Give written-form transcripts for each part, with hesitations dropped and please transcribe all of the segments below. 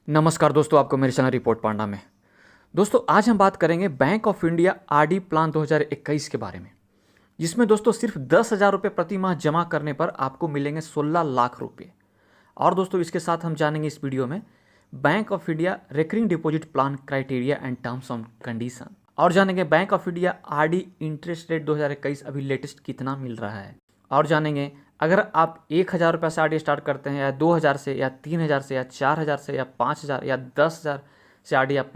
नमस्कार दोस्तों, आपको मेरे चैनल रिपोर्ट पांडा में। दोस्तों आज हम बात करेंगे bank of India RD plan 2021 के बारे में, जिसमें दोस्तों सिर्फ 10,000 रुपये प्रति माह जमा करने पर आपको मिलेंगे 16 लाख रुपये। और दोस्तों इसके साथ हम जानेंगे इस वीडियो में bank of India recurring deposit plan criteria and terms and condition, और जानेंगे bank of India RD interest rate 2021 अभी लेटेस्ट कितना मिल रहा है। और जानेंगे अगर आप 1,000 रुपये से आरडी स्टार्ट करते हैं, या 2,000 से, या 3,000 से, या 4,000 से, या 5,000 या 10,000 से आरडी आप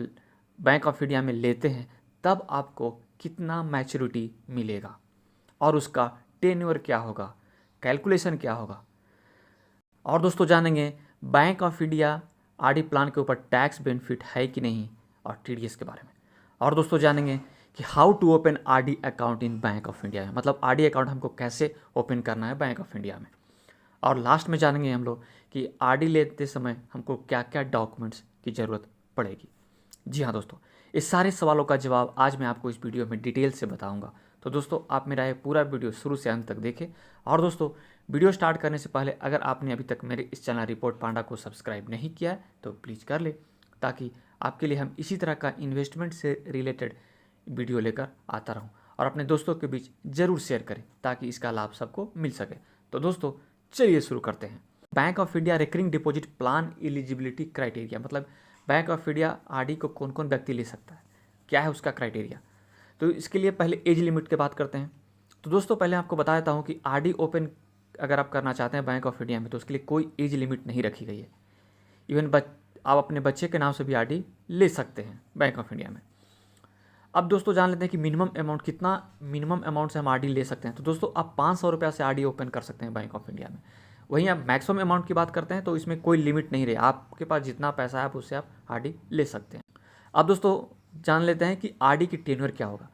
बैंक ऑफ इंडिया में लेते हैं, तब आपको कितना मैच्योरिटी मिलेगा और उसका टेन्योर क्या होगा, कैलकुलेशन क्या होगा। और दोस्तों जानेंगे bank of India RD plan के ऊपर टैक्स बेनिफिट है कि नहीं, और टीडीएस के बारे में। और दोस्तों जानेंगे कि how to open RD account in Bank of India में, मतलब आरडी अकाउंट हमको कैसे ओपन करना है बैंक ऑफ इंडिया में। और लास्ट में जानेंगे हम लोग कि आरडी लेते समय हमको क्या क्या डॉक्यूमेंट्स की ज़रूरत पड़ेगी। जी हाँ दोस्तों, इस सारे सवालों का जवाब आज मैं आपको इस वीडियो में डिटेल से बताऊंगा। तो दोस्तों आप मेरा ये पूरा वीडियो शुरू से अंत तक देखें। और दोस्तों वीडियो स्टार्ट करने से पहले अगर आपने अभी तक मेरे इस चैनल रिपोर्ट पांडा को सब्सक्राइब नहीं किया है तो प्लीज़ कर ले, ताकि आपके लिए हम इसी तरह का इन्वेस्टमेंट से रिलेटेड वीडियो लेकर आता रहूं। और अपने दोस्तों के बीच ज़रूर शेयर करें ताकि इसका लाभ सबको मिल सके। तो दोस्तों चलिए शुरू करते हैं। Bank of India recurring deposit plan eligibility criteria, मतलब बैंक ऑफ इंडिया आरडी को कौन कौन व्यक्ति ले सकता है, क्या है उसका क्राइटेरिया। तो इसके लिए पहले एज लिमिट की बात करते हैं। तो दोस्तों पहले आपको बता देता हूँ कि आरडी ओपन अगर आप करना चाहते हैं बैंक ऑफ इंडिया में, तो उसके लिए कोई एज लिमिट नहीं रखी गई है। इवन आप अपने बच्चे के नाम से भी आरडी ले सकते हैं बैंक ऑफ इंडिया में। अब दोस्तों जान लेते हैं कि मिनिमम अमाउंट से हम आरडी ले सकते हैं। तो दोस्तों आप 500 रुपये से आरडी ओपन कर सकते हैं बैंक ऑफ इंडिया में। वहीं आप मैक्सिमम अमाउंट की बात करते हैं तो इसमें कोई लिमिट नहीं रही, आपके पास जितना पैसा है आप उससे आप आरडी ले सकते हैं। अब दोस्तों जान लेते हैं कि आरडी की टेन्योर क्या होगा।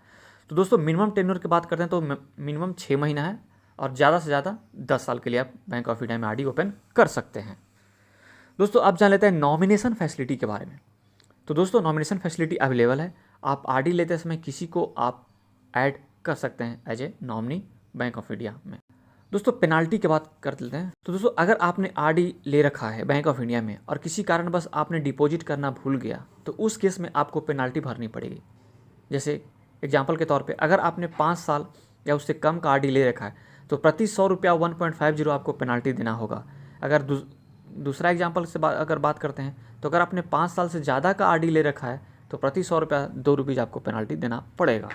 तो दोस्तों मिनिमम टेन्योर की बात करते हैं तो मिनिमम 6 महीना है, और ज़्यादा से ज़्यादा 10 साल के लिए आप बैंक ऑफ इंडिया में आरडी ओपन कर सकते हैं। दोस्तों अब जान लेते हैं नॉमिनेशन फैसिलिटी के बारे में। तो दोस्तों नॉमिनेशन फैसिलिटी अवेलेबल है। आप आरडी लेते समय किसी को आप ऐड कर सकते हैं as a nominee Bank of India में। दोस्तों पेनाल्टी की बात कर लेते हैं। तो दोस्तों अगर आपने आरडी ले रखा है बैंक ऑफ इंडिया में और किसी कारणवश आपने डिपॉजिट करना भूल गया, तो उस केस में आपको पेनाल्टी भरनी पड़ेगी। जैसे एग्जाम्पल के तौर पर अगर आपने 5 साल या उससे कम का आरडी ले रखा है तो प्रति 100 रुपया 1.50 आपको पेनाल्टी देना होगा। अगर दूसरा एग्जाम्पल से अगर बात करते हैं तो अगर आपने 5 साल से ज़्यादा का आरडी ले रखा है तो प्रति 100 रुपया 2 रुपीज़ आपको पेनाल्टी देना पड़ेगा।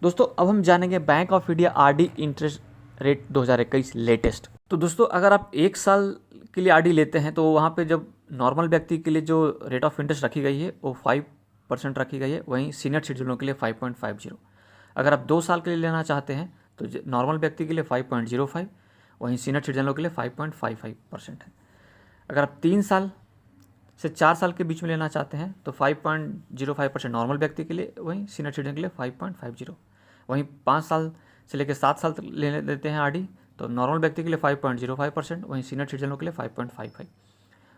दोस्तों अब हम जानेंगे bank of India RD interest rate 2021 latest. तो दोस्तों अगर आप 1 साल के लिए आरडी लेते हैं तो वहाँ पे जब नॉर्मल व्यक्ति के लिए जो रेट ऑफ इंटरेस्ट रखी गई है वो 5% रखी गई है, वहीं सीनियर सिटीजनों के लिए 5.50। अगर आप 2 साल के लिए लेना चाहते हैं तो नॉर्मल व्यक्ति के लिए 5.05, वहीं सीनियर सिटीजनों के लिए 5.55% है। अगर आप 3 साल से 4 साल के बीच में लेना चाहते हैं तो 5.05% नॉर्मल व्यक्ति के लिए, वहीं सीनियर सिटीजन के लिए 5.50। वहीं 5 साल से लेकर 7 साल तक ले लेते हैं आरडी तो नॉर्मल व्यक्ति के लिए 5.05%, वहीं सीनियर सिटीजनों के लिए 5.55।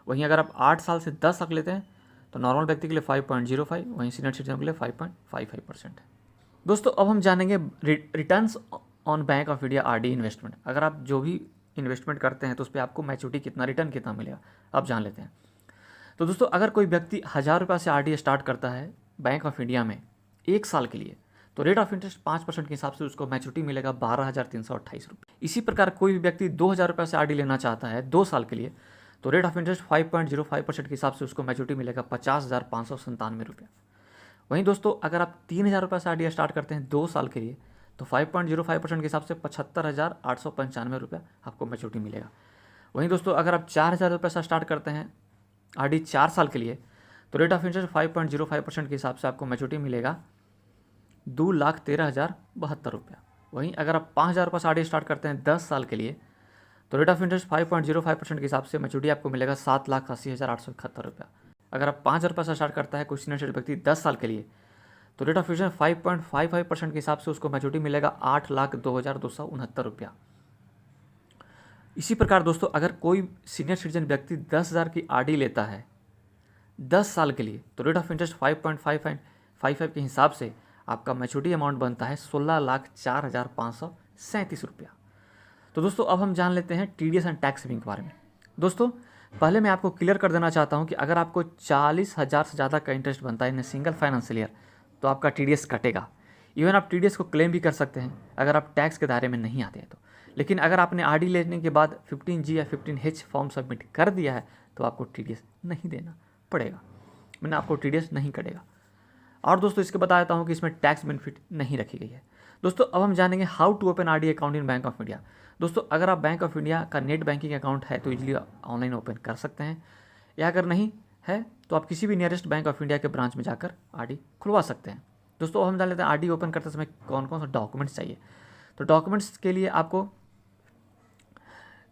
वहीं अगर आप 8 साल से 10 साल लेते हैं तो नॉर्मल व्यक्ति के लिए 5.05, वहीं सीनियर सिटीजन के लिए 5.55% है। दोस्तों अब हम जानेंगे returns on bank of India RD investment. अगर आप जो भी इन्वेस्टमेंट करते हैं तो उस पर आपको मैच्योरिटी कितना, रिटर्न कितना मिलेगा, अब जान लेते हैं। तो दोस्तों अगर कोई व्यक्ति 1,000 रुपये से आरडी स्टार्ट करता है बैंक ऑफ इंडिया में 1 साल के लिए, तो रेट ऑफ इंटरेस्ट 5% के हिसाब से उसको मैच्योरिटी मिलेगा 12,328 रुपये। इसी प्रकार कोई भी व्यक्ति 2,000 रुपये से आरडी लेना चाहता है 2 साल के लिए, तो रेट ऑफ इंटरेस्ट 5.05% के हिसाब से उसको मैच्योरिटी मिलेगा 50,597 रुपये। वहीं दोस्तों अगर आप 3,000 रुपये से आरडी स्टार्ट करते हैं 2 साल के लिए, तो 5.05% के हिसाब से 75,895 रुपये आपको मैच्योरिटी मिलेगा। वहीं दोस्तों अगर आप 4,000 रुपये से स्टार्ट करते हैं आरडी 4 साल के लिए, तो रेट ऑफ इंटरेस्ट 5.05% के हिसाब से आपको मैच्योरिटी मिलेगा 2,13,072 रुपया। वहीं अगर आप 5,000 रुपये से आरडी स्टार्ट करते हैं 10 साल के लिए, तो रेट ऑफ इंटरेस्ट 5.05% के हिसाब से मैच्योरिटी आपको मिलेगा 7,80,871 रुपया। अगर आप 5,000 रुपये से स्टार्ट करता है कोई सीनियर व्यक्ति 10 साल के लिए, तो रेट ऑफ इंटरेस्ट 5.55% के हिसाब से उसको मैच्योरिटी मिलेगा 8,02,269 रुपया। इसी प्रकार दोस्तों अगर कोई सीनियर सिटीजन व्यक्ति 10,000 की आरडी लेता है 10 साल के लिए, तो रेट ऑफ इंटरेस्ट 5.55 के हिसाब से आपका मैच्योरिटी अमाउंट बनता है 16,04,537 रुपया। तो दोस्तों अब हम जान लेते हैं टीडीएस एंड टैक्स सेविंग के बारे में। दोस्तों पहले मैं आपको क्लियर कर देना चाहता हूँ कि अगर आपको 40,000 से ज़्यादा का इंटरेस्ट बनता है इन सिंगल फाइनेंशियल ईयर तो आपका TDS कटेगा। इवन आप TDS को क्लेम भी कर सकते हैं अगर आप टैक्स के दायरे में नहीं आते हैं तो। लेकिन अगर आपने RD लेने के बाद 15G या 15H फॉर्म सबमिट कर दिया है तो आपको TDS नहीं देना पड़ेगा, मैंने आपको TDS नहीं कटेगा। और दोस्तों इसके बता देता हूँ कि इसमें टैक्स बेनिफिट नहीं रखी गई है। दोस्तों अब हम जानेंगे how to open RD account in Bank of India. दोस्तों अगर आप बैंक ऑफ इंडिया का नेट बैंकिंग अकाउंट है तो इजीली ऑनलाइन ओपन कर सकते हैं, या अगर नहीं है तो आप किसी भी नियरेस्ट बैंक ऑफ इंडिया के ब्रांच में जाकर RD खुलवा सकते हैं। दोस्तों हम जान लेते हैं RD ओपन करते समय कौन कौन सा डॉक्यूमेंट्स चाहिए। तो डॉक्यूमेंट्स के लिए आपको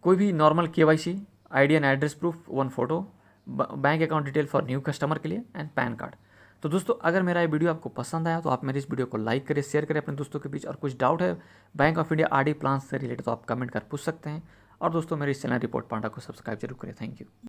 कोई भी normal KYC, ID and address proof, 1 photo, bank account detail for new customer के लिए एंड पैन कार्ड। तो दोस्तों अगर मेरा ये वीडियो आपको पसंद आया तो आप मेरे इस वीडियो को लाइक करें, शेयर करें अपने दोस्तों के बीच, और कुछ डाउट है bank of India RD plan से रिलेटेड तो आप कमेंट कर पूछ सकते हैं। और दोस्तों मेरे इस चैनल रिपोर्ट पांडा को सब्सक्राइब जरूर करें। Thank you.